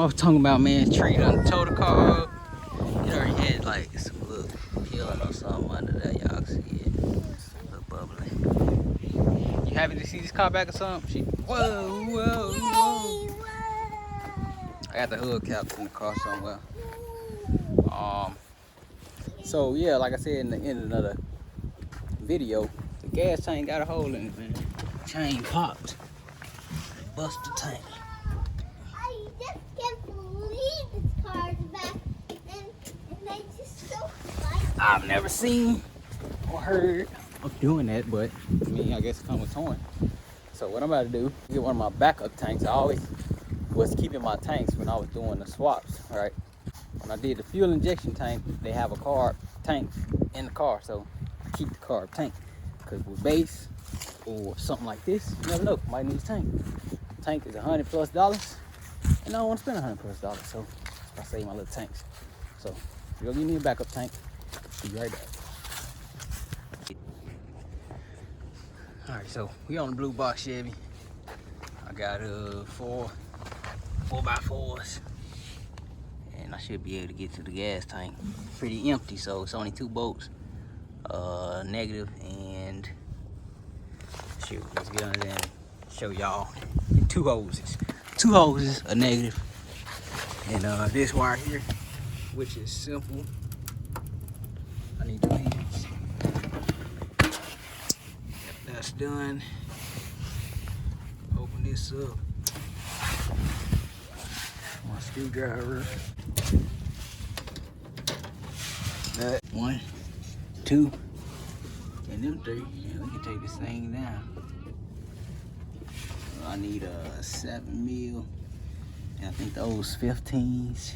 I was talking about, man, tree done towed the car up. It already had like some little peeling or something under there. Y'all can see it. A little bubbly. You happy to see this car back or something? Whoa, whoa, whoa. I got the hood cap in the car somewhere. So yeah, like I said in the end of another video, the gas tank got a hole in it, man. Chain popped. Bust the tank. I just can't believe this car's back, and they just so fight. I've never seen or heard of doing that, but I mean, I guess it comes with towing. So what I'm about to do, get one of my backup tanks. I always was keeping my tanks when I was doing the swaps, right? When I did the fuel injection tank, they have a carb tank in the car, so I keep the carb tank. Because with base or something like this, you never know, might need a tank. Tank is $100+, and I don't want to spend $100+, so I save my little tanks. So you'll give me a backup tank. Be right back. All right, so we on the blue box Chevy. I got 4x4s, and I should be able to get to the gas tank. Pretty empty, so it's only 2 bolts, negative and shoot. Let's get under there and show y'all 2 hoses. 2 hoses, a negative, and this wire here, which is simple. I need 2 hands. That's done. Open this up. My screwdriver. That 1, 2, and them 3. Yeah, we can take this thing down. I need a 7mm, and I think those 15s,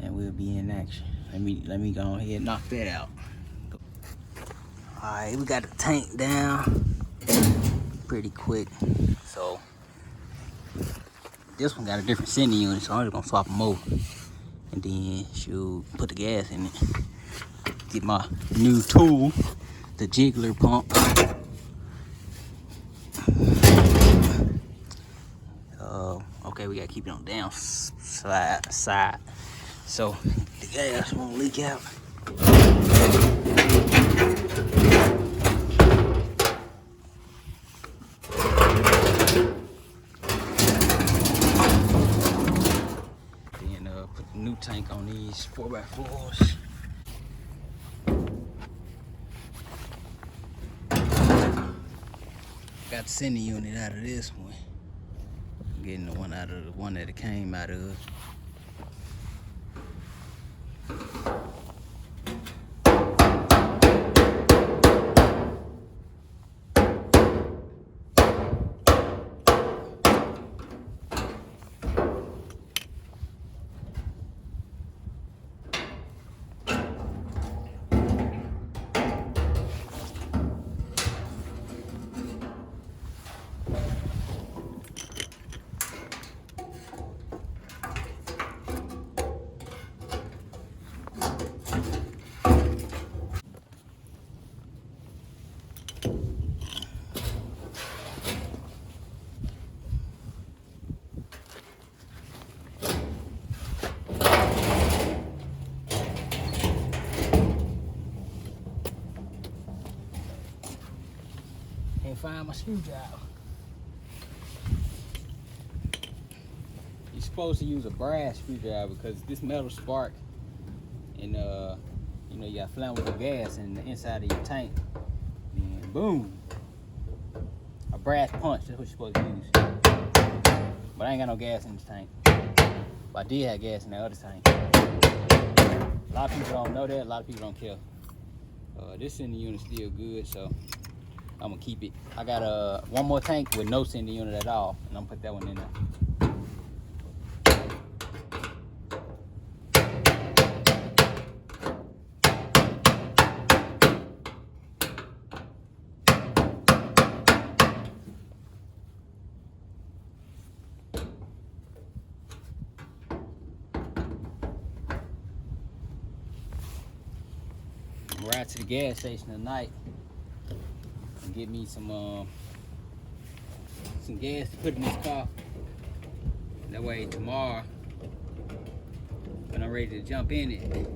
and we'll be in action. Let me go ahead and knock that out. All right, we got the tank down pretty quick. So this one got a different sending unit, so I'm just gonna swap them over, and then shoot, put the gas in it. Get my new tool, the jiggler pump. Okay, we gotta keep it on down side, so the gas won't leak out. Then put the new tank on these 4x4s. Got the sending unit out of this one. I'm getting the one out of the one that it came out of. Can't find my screwdriver. You're supposed to use a brass screwdriver because this metal spark, and you know, you got flammable gas in the inside of your tank, and boom, a brass punch. That's what you're supposed to use. But I ain't got no gas in this tank. But I did have gas in the other tank. A lot of people don't know that. A lot of people don't care. This sending unit's still good, so I'm gonna keep it. I got one more tank with no sending unit at all, and I'm gonna put that one in there. Ride to the gas station tonight and get me some gas to put in this car. That way tomorrow when I'm ready to jump in it,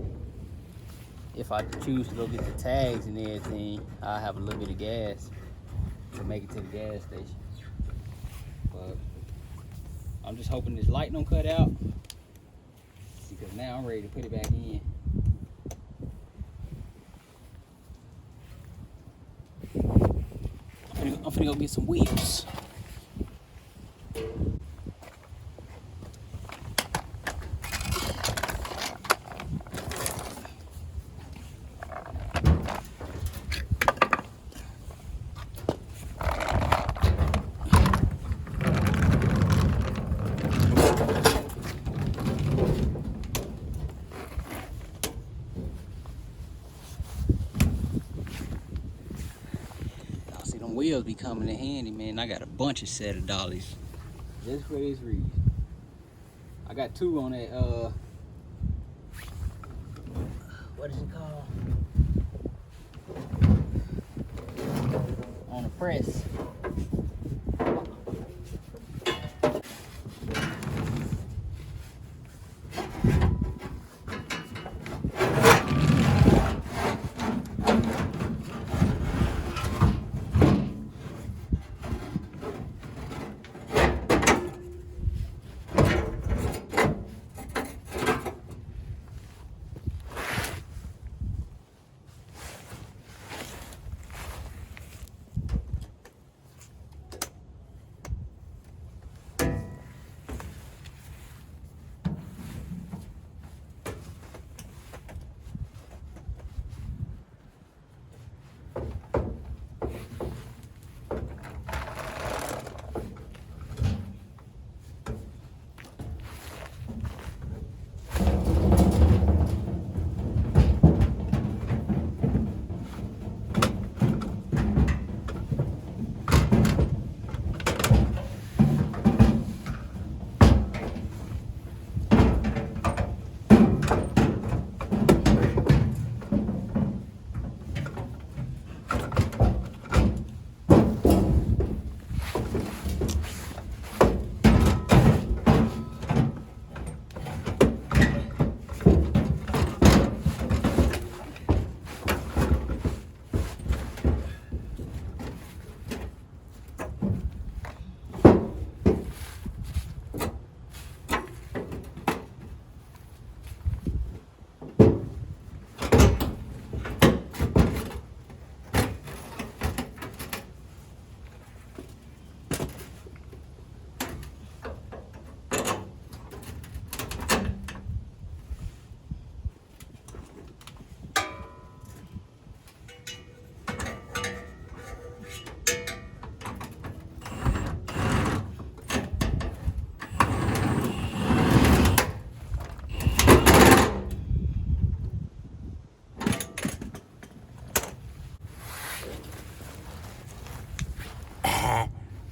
if I choose to go get the tags and everything, I'll have a little bit of gas to make it to the gas station. But I'm just hoping this light don't cut out, because now I'm ready to put it back in. I'm finna go get some wheels. Wheels be coming in handy, man. I got a bunch of set of dollies just for this reason. I got 2 on that what is it called, on the press.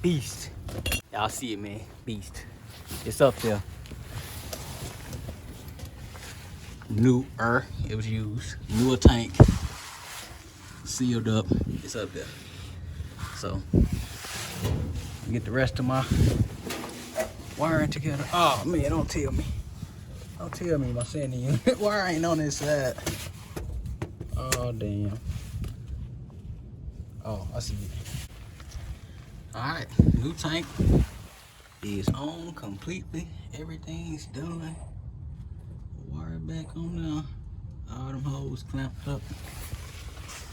Beast. Y'all see it, man. Beast. It's up there. Newer. It was used. Newer tank. Sealed up. It's up there. So, get the rest of my wiring together. Oh, man, don't tell me. Don't tell me my sanding unit wire ain't on this side. Oh, damn. Oh, I see it. Alright, new tank is on completely. Everything's done. Wire back on now. All them holes clamped up.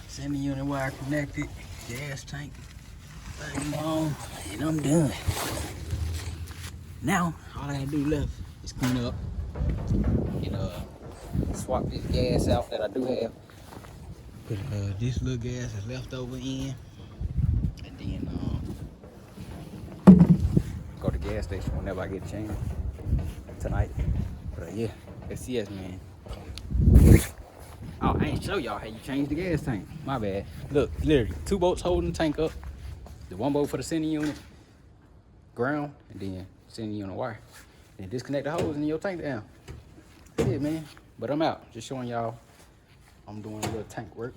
Sending unit wire connected. Gas tank back on. And I'm done. Now, all I gotta do left is clean up and swap this gas out that I do have. Put this little gas is left over in. And then go to the gas station whenever I get a chance tonight. But yeah, SCS, man. Oh, I ain't show y'all how you change the gas tank. My bad. Look, literally 2 bolts holding the tank up. The 1 bolt for the sending unit, ground, and then sending unit wire. And disconnect the hose and your tank down. That's it, man. But I'm out. Just showing y'all I'm doing a little tank work.